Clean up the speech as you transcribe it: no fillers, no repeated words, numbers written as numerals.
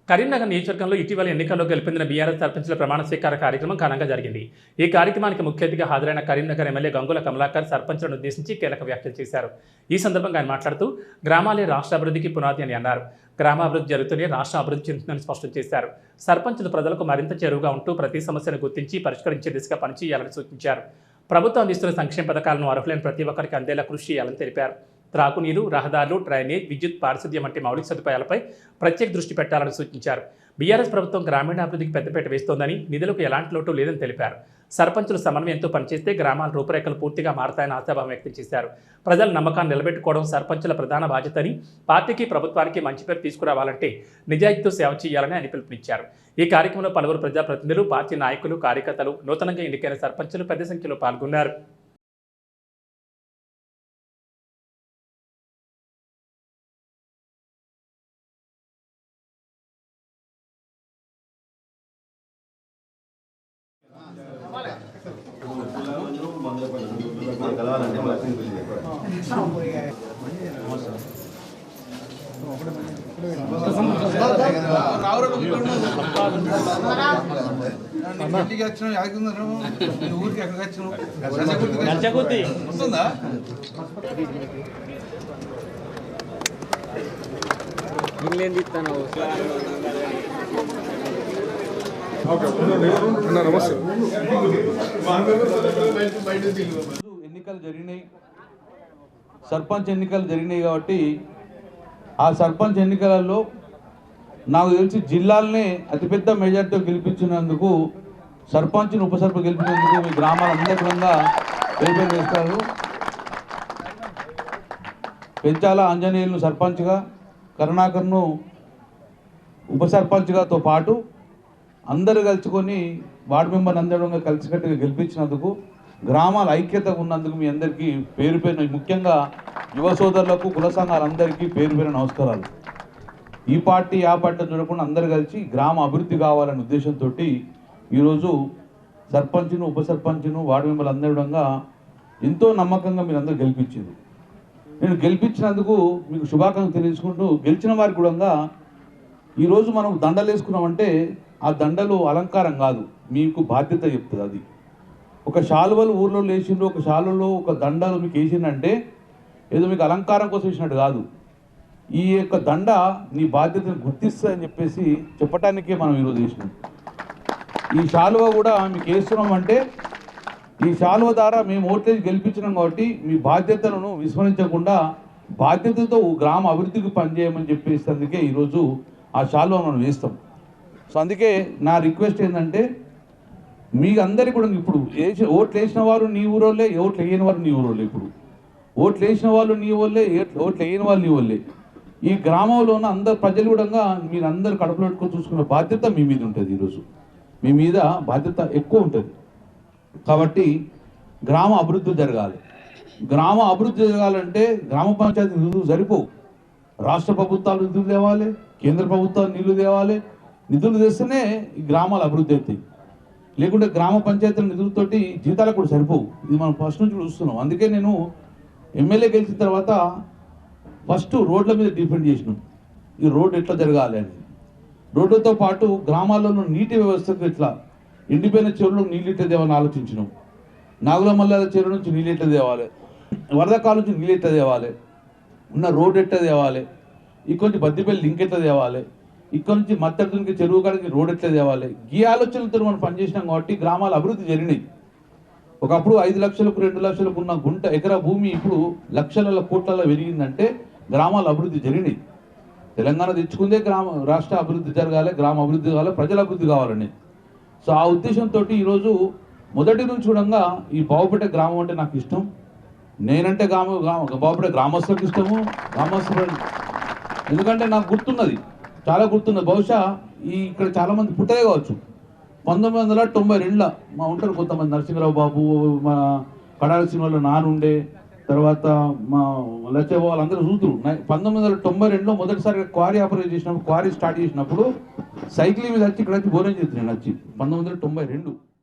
కరీంనగర్ నియోజకవర్గంలో ఇటీవల ఎన్నికల్లో గెలుపొందిన బీఆర్ఎస్ సర్పంచుల ప్రమాణ స్వీకార కార్యక్రమం ఘనంగా జరిగింది. ఈ కార్యక్రమానికి ముఖ్య అతిథిగా హాజరైన కరీంనగర్ ఎమ్మెల్యే గంగుల కమలాకర్ సర్పంచులను ఉద్దేశించి కీలక వ్యాఖ్యలు చేశారు. ఈ సందర్భంగా ఆయన మాట్లాడుతూ గ్రామాలే రాష్ట్ర అభివృద్ధికి పునాది అని అన్నారు. గ్రామాభివృద్ధి జరుగుతూనే రాష్ట్ర అభివృద్ధి చెందుతుందని స్పష్టం చేశారు. సర్పంచులు ప్రజలకు మరింత చేరువుగా ఉంటూ ప్రతి సమస్యను గుర్తించి పరిష్కరించే దిశగా పనిచేయాలని సూచించారు. ప్రభుత్వం అందిస్తున్న సంక్షేమ పథకాలను అర్హులైన ప్రతి ఒక్కరికి అందేలా కృషి చేయాలని తెలిపారు. త్రాగునీరు, రహదారులు, డ్రైనేజ్, విద్యుత్, పారిశుద్ధ్యం వంటి మౌలిక సదుపాయాలపై ప్రత్యేక దృష్టి పెట్టాలని సూచించారు. బీఆర్ఎస్ ప్రభుత్వం గ్రామీణాభివృద్ధికి పెద్దపీట వేస్తోందని, నిధులకు ఎలాంటి లోటు లేదని తెలిపారు. సర్పంచులు సమన్వయంతో పనిచేస్తే గ్రామాల రూపురేఖలు పూర్తిగా మారతాయని ఆశాభావం వ్యక్తం చేశారు. ప్రజల నమ్మకాన్ని నిలబెట్టుకోవడం సర్పంచుల ప్రధాన బాధ్యతని, పార్టీకి ప్రభుత్వానికి మంచి పేరు తీసుకురావాలంటే నిజాయితీతో సేవ చేయాలని ఆయన పిలుపునిచ్చారు. ఈ కార్యక్రమంలో పలువురు ప్రజాప్రతినిధులు, పార్టీ నాయకులు, కార్యకర్తలు, నూతనంగా ఎన్నికైన సర్పంచులు పెద్ద సంఖ్యలో పాల్గొన్నారు. ఊరికి ఎక్కడికి వస్తుందా ఎన్నికలు జరిగినాయి, సర్పంచ్ ఎన్నికలు జరిగినాయి కాబట్టి ఆ సర్పంచ్ ఎన్నికలలో నాకు తెలిసి జిల్లాలనే అతిపెద్ద మెజార్టీతో గెలిపించినందుకు, సర్పంచ్ని ఉప సర్పంచ్ గెలిపించినందుకు మీ గ్రామాలందరికంగా వెరిఫై చేస్తారు. పెంచాల ఆంజనేయులను సర్పంచ్గా, కరుణాకర్ను ఉప సర్పంచ్గాతో పాటు అందరూ కలుసుకొని వార్డు మెంబర్ అందరంగా కలిసికట్టుగా గెలిపించినందుకు, గ్రామాల ఐక్యత ఉన్నందుకు మీ అందరికీ పేరు పేరు, ముఖ్యంగా యువ సోదరులకు, కుల సంఘాలందరికీ పేరు పేరు నమస్కారాలు. ఈ పార్టీ ఆ పార్టీ చూడకుండా అందరు కలిసి గ్రామ అభివృద్ధి కావాలనే ఉద్దేశంతో ఈరోజు సర్పంచ్ను, ఉప సర్పంచ్ను, వార్డు మెంబర్లు అందరిగా ఎంతో నమ్మకంగా మీరు అందరూ గెలిపించారు. నేను గెలిపించినందుకు మీకు శుభాకాంక్షలు తెలియజేసుకుంటూ, గెలిచిన వారికి కూడా ఈరోజు మనం దండలు వేసుకున్నామంటే ఆ దండలు అలంకారం కాదు, మీకు బాధ్యత చెప్తుంది. అది ఒక శాలువలు ఊర్లో వేసిండ్రు, ఒక శాలువలో ఒక దండలు మీకు వేసిందంటే ఏదో మీకు అలంకారం కోసం వేసినట్టు కాదు. ఈ యొక్క దండ నీ బాధ్యతను గుర్తిస్తుందని చెప్పేసి చెప్పటానికే మనం ఈరోజు వేసినాం. ఈ శాలువ కూడా మీకు వేస్తున్నామంటే ఈ శాలువ ద్వారా మేము ఓట్లేసి గెలిపించినాం కాబట్టి మీ బాధ్యతలను విస్మరించకుండా బాధ్యతతో గ్రామ అభివృద్ధికి పనిచేయమని చెప్పేసి అందుకే ఈరోజు ఆ శాలువ మనం వేస్తాం. సో అందుకే నా రిక్వెస్ట్ ఏంటంటే మీ అందరికీ కూడా ఇప్పుడు ఓట్లు వేసిన వారు నీ ఊరోళ్ళే, ఓట్లు వేయని వారు నీ ఊరోళ్ళే. ఇప్పుడు ఓట్లు వేసిన వాళ్ళు నీ వాళ్ళే, ఓట్లు వేయని వాళ్ళు నీ వాళ్ళే. ఈ గ్రామంలో ఉన్న అందరు ప్రజలు కూడా మీరు అందరు కడుపులో పెట్టుకొని చూసుకునే బాధ్యత మీ మీద ఉంటుంది. ఈరోజు మీ మీద బాధ్యత ఎక్కువ ఉంటుంది. కాబట్టి గ్రామ అభివృద్ధి జరగాలి. గ్రామ అభివృద్ధి జరగాలంటే గ్రామ పంచాయతీ నిధులు సరిపోవు. రాష్ట్ర ప్రభుత్వాలు నిధులు తేవాలి, కేంద్ర ప్రభుత్వాలు నిధులు తేవాలి. నిధులు తెస్తేనే ఈ గ్రామాలు అభివృద్ధి అవుతాయి. లేకుంటే గ్రామ పంచాయతీల నిధులతోటి జీతాలకు కూడా సరిపోవు. ఇది మనం ఫస్ట్ నుంచి చూస్తున్నాం. అందుకే నేను ఎమ్మెల్యే గెలిచిన తర్వాత ఫస్ట్ రోడ్ల మీద డిపెండ్ చేసినాం. ఈ రోడ్డు ఎట్లా జరగాలి అని. రోడ్లతో పాటు గ్రామాల్లో నీటి వ్యవస్థకు ఎట్లా, ఎండిపోయిన చెరువులకు నీళ్ళు ఎట్లా తేవాలని ఆలోచించినాం. నాగులమల్లాల చెరువు నుంచి నీళ్ళు ఎట్లా తేవాలి, వరదకాల నుంచి నీళ్ళు ఎట్లా తేవాలి, ఉన్న రోడ్డు ఎట్లా తేవాలి, ఇక్కడ నుంచి బద్దిపల్లి లింక్ ఎట్లా తేవాలి, ఇక్కడ నుంచి మత్తడికి చెరువు కాడికి రోడ్ ఎట్లా తేవాలి. ఈ ఆలోచనలతో మనం పనిచేసినాం కాబట్టి గ్రామాల అభివృద్ధి జరిగినాయి. ఒకప్పుడు 5 లక్షలకు 2 లక్షలకు ఉన్న గుంట ఎకరా భూమి ఇప్పుడు లక్షల కోట్లలో పెరిగిందంటే గ్రామాల అభివృద్ధి జరిగినాయి. తెలంగాణ తెచ్చుకుందే రాష్ట్ర అభివృద్ధి జరగాలి, గ్రామ అభివృద్ధి కావాలి, ప్రజల అభివృద్ధి కావాలని. సో ఆ ఉద్దేశంతో ఈరోజు మొదటి నుంచి చూడంగా ఈ బావుపేట గ్రామం అంటే నాకు ఇష్టం. నేనంటే బావుపేట గ్రామస్తులకు ఇష్టము, గ్రామస్తులు ఎందుకంటే నాకు గుర్తున్నది, చాలా గుర్తున్నది. బహుశా ఇక్కడ చాలామంది పుట్టదే కావచ్చు. 1992లో మా ఉంటారు కొంతమంది, నరసింహరావు బాబు, మా కడాల సినిమాలో నానుండే, తర్వాత మా లచ్చబాబు వాళ్ళందరూ చూతురు. 1992లో మొదటిసారిగా క్వారీ ఆపరేట్ చేసినప్పుడు, క్వారీ స్టార్ట్ చేసినప్పుడు సైకిల్ మీద వచ్చి ఇక్కడ వచ్చి భోజనం చేస్తున్నాను వచ్చి 1992.